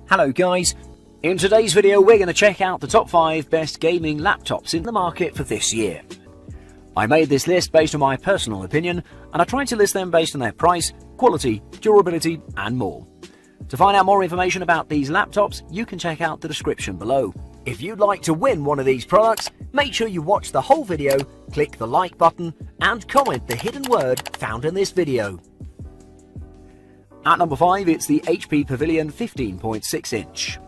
Hello guys, in today's video we're going to check out the top 5 best gaming laptops in the market for this year. I made this list based on my personal opinion and I tried to list them based on their price, quality, durability and more. To find out more information about these laptops, you can check out the description below. If you'd like to win one of these products, make sure you watch the whole video, click the like button and comment the hidden word found in this video. At number 5, it's the HP Pavilion 15.6 inch.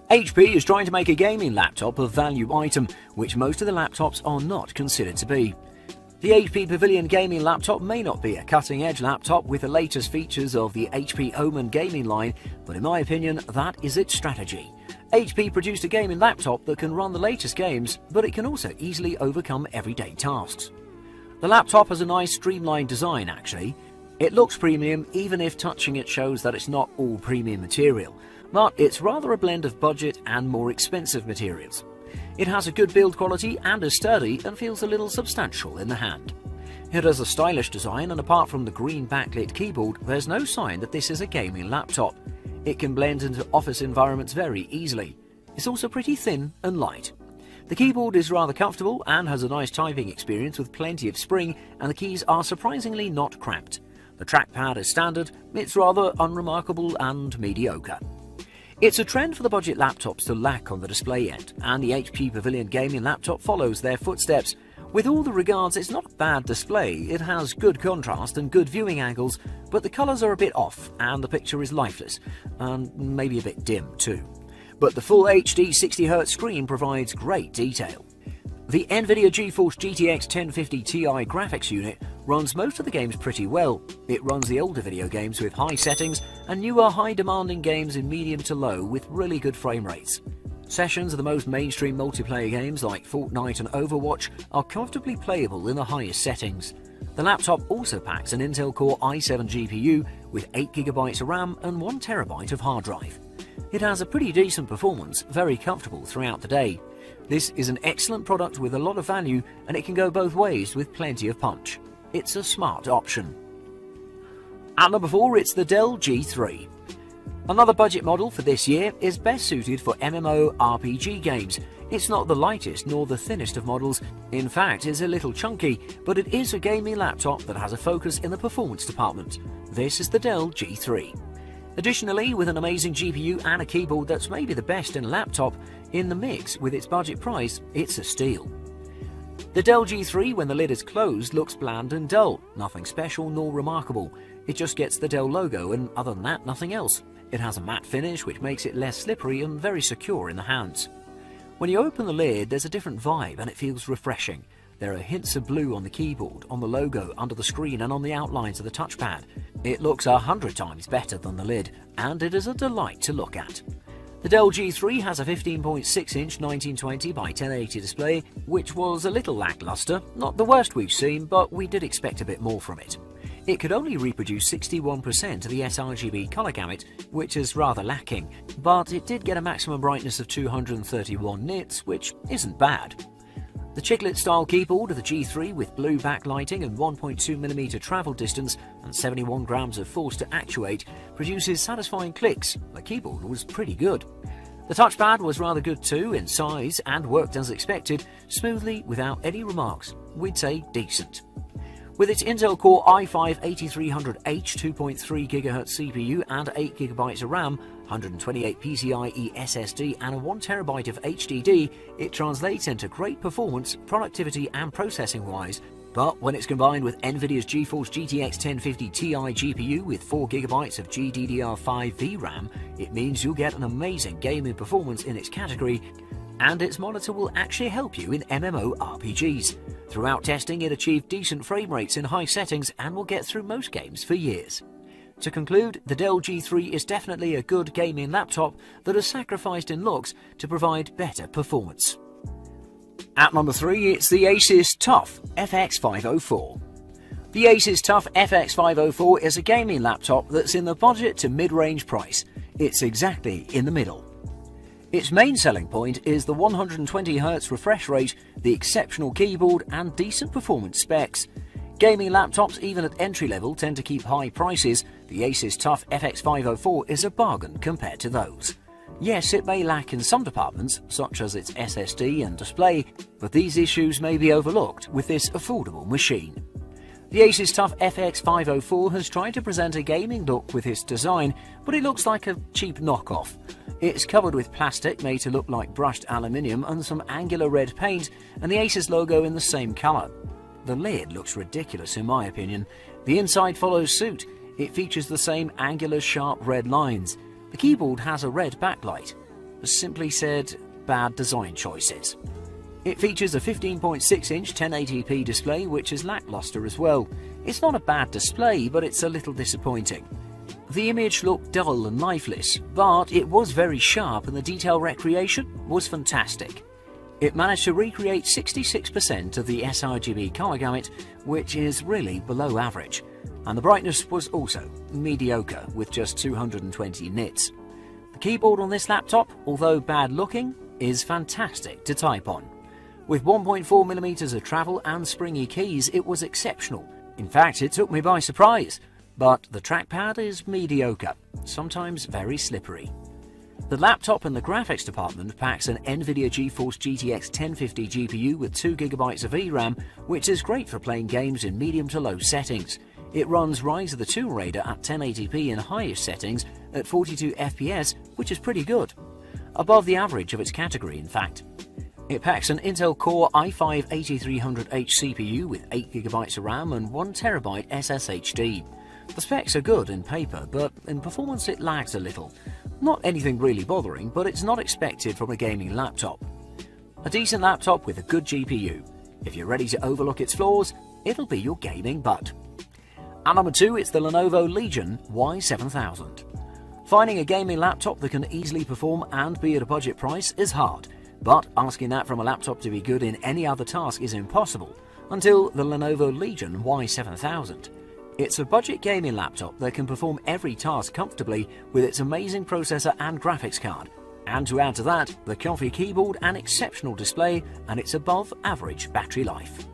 HP is trying to make a gaming laptop a value item, which most of the laptops are not considered to be. The HP Pavilion gaming laptop may not be a cutting-edge laptop with the latest features of the HP Omen gaming line, but in my opinion, that is its strategy. HP produced a gaming laptop that can run the latest games, but it can also easily overcome everyday tasks. The laptop has a nice streamlined design actually. It looks premium even if touching it shows that it's not all premium material, but it's rather a blend of budget and more expensive materials. It has a good build quality and is sturdy and feels a little substantial in the hand. It has a stylish design and apart from the green backlit keyboard, there's no sign that this is a gaming laptop. It can blend into office environments very easily. It's also pretty thin and light. The keyboard is rather comfortable and has a nice typing experience with plenty of spring, and the keys are surprisingly not cramped. The trackpad is standard, it's rather unremarkable and mediocre. It's a trend for the budget laptops to lack on the display end, and the HP Pavilion gaming laptop follows their footsteps. With all the regards, it's not a bad display, it has good contrast and good viewing angles, but the colours are a bit off and the picture is lifeless, and maybe a bit dim too. But the full HD 60Hz screen provides great detail. The NVIDIA GeForce GTX 1050 Ti graphics unit runs most of the games pretty well. It runs the older video games with high settings and newer high-demanding games in medium to low with really good frame rates. Sessions of the most mainstream multiplayer games like Fortnite and Overwatch are comfortably playable in the highest settings. The laptop also packs an Intel Core i7 GPU with 8GB of RAM and 1TB of hard drive. It has a pretty decent performance, very comfortable throughout the day. This is an excellent product with a lot of value and it can go both ways with plenty of punch. It's a smart option. At number 4, it's the Dell G3. Another budget model for this year is best suited for MMO RPG games. It's not the lightest nor the thinnest of models, in fact it's a little chunky, but it is a gaming laptop that has a focus in the performance department. This is the Dell G3. Additionally, with an amazing GPU and a keyboard that's maybe the best in a laptop, in the mix with its budget price, it's a steal. The Dell G3, when the lid is closed, looks bland and dull, nothing special nor remarkable. It just gets the Dell logo and other than that, nothing else. It has a matte finish which makes it less slippery and very secure in the hands. When you open the lid, there's a different vibe and it feels refreshing. There are hints of blue on the keyboard, on the logo, under the screen and on the outlines of the touchpad. It looks 100 times better than the lid, and it is a delight to look at. The Dell G3 has a 15.6-inch 1920 by 1080 display, which was a little lackluster, not the worst we've seen, but we did expect a bit more from it. It could only reproduce 61% of the sRGB color gamut, which is rather lacking, but it did get a maximum brightness of 231 nits, which isn't bad. The chiclet-style keyboard of the G3 with blue backlighting and 1.2mm travel distance and 71 grams of force to actuate produces satisfying clicks. The keyboard was pretty good. The touchpad was rather good too in size and worked as expected, smoothly without any remarks. We'd say decent. With its Intel Core i5-8300H 2.3GHz CPU and 8GB of RAM, 128 PCIe SSD and a 1TB of HDD, it translates into great performance, productivity and processing wise. But when it's combined with NVIDIA's GeForce GTX 1050 Ti GPU with 4GB of GDDR5 VRAM, it means you'll get an amazing gaming performance in its category, and its monitor will actually help you in MMO RPGs. Throughout testing, it achieved decent frame rates in high settings and will get through most games for years. To conclude, the Dell G3 is definitely a good gaming laptop that has sacrificed in looks to provide better performance. At number 3, it's the Acer TUF FX504. The Acer TUF FX504 is a gaming laptop that's in the budget to mid-range price. It's exactly in the middle. Its main selling point is the 120Hz refresh rate, the exceptional keyboard and decent performance specs. Gaming laptops, even at entry level, tend to keep high prices. The Acer TUF FX504 is a bargain compared to those. Yes, it may lack in some departments, such as its SSD and display, but these issues may be overlooked with this affordable machine. The Acer's Tough FX504 has tried to present a gaming look with its design, but it looks like a cheap knockoff. It's covered with plastic made to look like brushed aluminium and some angular red paint, and the Acer's logo in the same colour. The lid looks ridiculous in my opinion. The inside follows suit. It features the same angular sharp red lines. The keyboard has a red backlight. Simply said, bad design choices. It features a 15.6-inch 1080p display, which is lackluster as well. It's not a bad display, but it's a little disappointing. The image looked dull and lifeless, but it was very sharp and the detail recreation was fantastic. It managed to recreate 66% of the sRGB color gamut, which is really below average. And the brightness was also mediocre with just 220 nits. The keyboard on this laptop, although bad looking, is fantastic to type on. With 1.4mm of travel and springy keys, it was exceptional. In fact, it took me by surprise. But the trackpad is mediocre, sometimes very slippery. The laptop in the graphics department packs an NVIDIA GeForce GTX 1050 GPU with 2GB of VRAM, which is great for playing games in medium to low settings. It runs Rise of the Tomb Raider at 1080p in highest settings at 42 FPS, which is pretty good. Above the average of its category, in fact. It packs an Intel Core i5-8300H CPU with 8GB of RAM and 1TB SSHD. The specs are good in paper, but in performance it lags a little. Not anything really bothering, but it's not expected from a gaming laptop. A decent laptop with a good GPU. If you're ready to overlook its flaws, it'll be your gaming bud. At number 2, it's the Lenovo Legion Y7000. Finding a gaming laptop that can easily perform and be at a budget price is hard, but asking that from a laptop to be good in any other task is impossible, until the Lenovo Legion Y7000. It's a budget gaming laptop that can perform every task comfortably with its amazing processor and graphics card. And to add to that, the comfy keyboard and exceptional display and its above average battery life.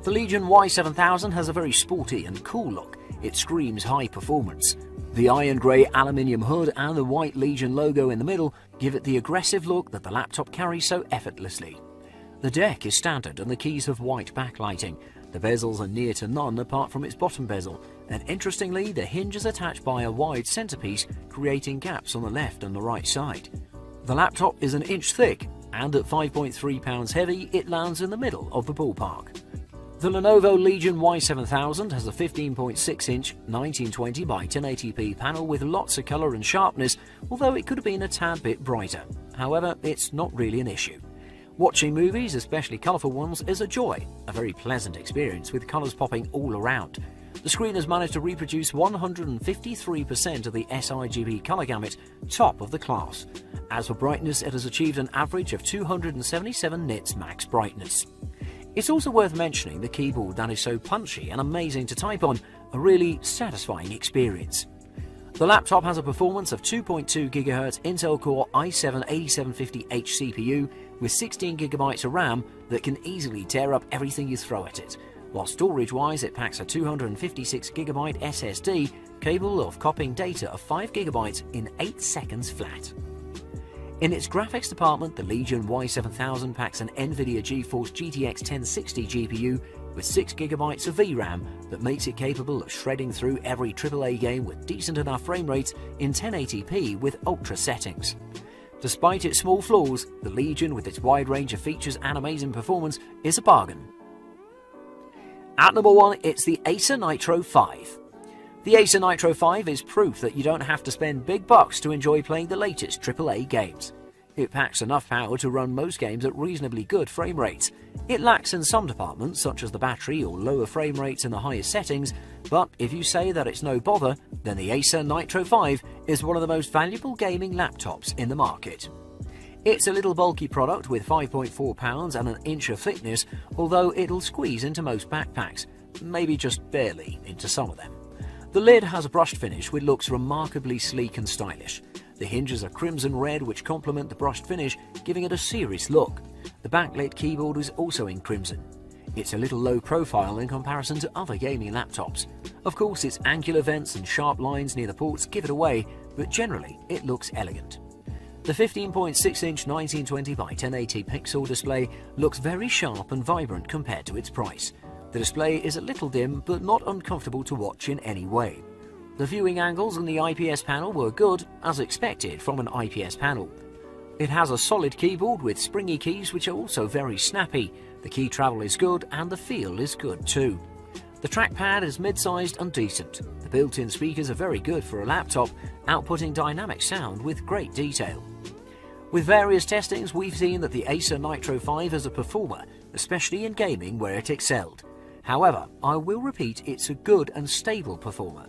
The Legion Y7000 has a very sporty and cool look. It screams high performance. The iron grey aluminium hood and the white Legion logo in the middle give it the aggressive look that the laptop carries so effortlessly. The deck is standard and the keys have white backlighting. The bezels are near to none apart from its bottom bezel, and interestingly the hinge is attached by a wide centerpiece, creating gaps on the left and the right side. The laptop is an inch thick, and at 5.3 pounds heavy it lands in the middle of the ballpark. The Lenovo Legion Y7000 has a 15.6-inch 1920 by 1080p panel with lots of colour and sharpness, although it could have been a tad bit brighter. However, it's not really an issue. Watching movies, especially colourful ones, is a joy, a very pleasant experience with colours popping all around. The screen has managed to reproduce 153% of the sRGB colour gamut, top of the class. As for brightness, it has achieved an average of 277 nits max brightness. It's also worth mentioning the keyboard that is so punchy and amazing to type on, a really satisfying experience. The laptop has a performance of 2.2 GHz Intel Core i7-8750H CPU with 16GB of RAM that can easily tear up everything you throw at it, while storage-wise it packs a 256GB SSD capable of copying data of 5GB in 8 seconds flat. In its graphics department, the Legion Y7000 packs an NVIDIA GeForce GTX 1060 GPU with 6GB of VRAM that makes it capable of shredding through every AAA game with decent enough frame rates in 1080p with ultra settings. Despite its small flaws, the Legion, with its wide range of features and amazing performance, is a bargain. At number 1, it's the Acer Nitro 5. The Acer Nitro 5 is proof that you don't have to spend big bucks to enjoy playing the latest AAA games. It packs enough power to run most games at reasonably good frame rates. It lacks in some departments, such as the battery or lower frame rates in the highest settings, but if you say that it's no bother, then the Acer Nitro 5 is one of the most valuable gaming laptops in the market. It's a little bulky product with 5.4 pounds and an inch of thickness, although it'll squeeze into most backpacks, maybe just barely into some of them. The lid has a brushed finish which looks remarkably sleek and stylish. The hinges are crimson red which complement the brushed finish, giving it a serious look. The backlit keyboard is also in crimson. It's a little low profile in comparison to other gaming laptops. Of course, its angular vents and sharp lines near the ports give it away, but generally it looks elegant. The 15.6-inch 1920 by 1080 pixel display looks very sharp and vibrant compared to its price. The display is a little dim but not uncomfortable to watch in any way. The viewing angles and the IPS panel were good, as expected from an IPS panel. It has a solid keyboard with springy keys which are also very snappy. The key travel is good and the feel is good too. The trackpad is mid-sized and decent. The built-in speakers are very good for a laptop, outputting dynamic sound with great detail. With various testings, we've seen that the Acer Nitro 5 is a performer, especially in gaming where it excelled. However, I will repeat, it's a good and stable performer.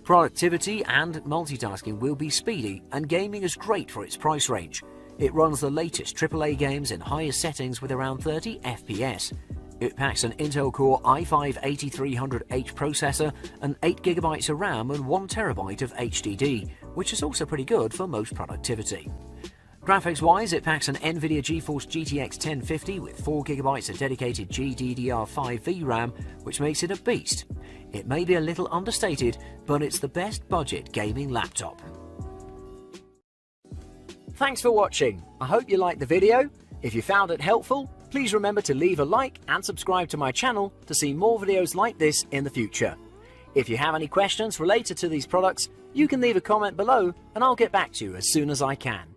Productivity and multitasking will be speedy, and gaming is great for its price range. It runs the latest AAA games in highest settings with around 30 FPS. It packs an Intel Core i5-8300H processor and 8GB of RAM and 1TB of HDD, which is also pretty good for most productivity. Graphics-wise, it packs an NVIDIA GeForce GTX 1050 with 4GB of dedicated GDDR5 VRAM, which makes it a beast. It may be a little understated, but it's the best budget gaming laptop. Thanks for watching. I hope you liked the video. If you found it helpful, please remember to leave a like and subscribe to my channel to see more videos like this in the future. If you have any questions related to these products, you can leave a comment below and I'll get back to you as soon as I can.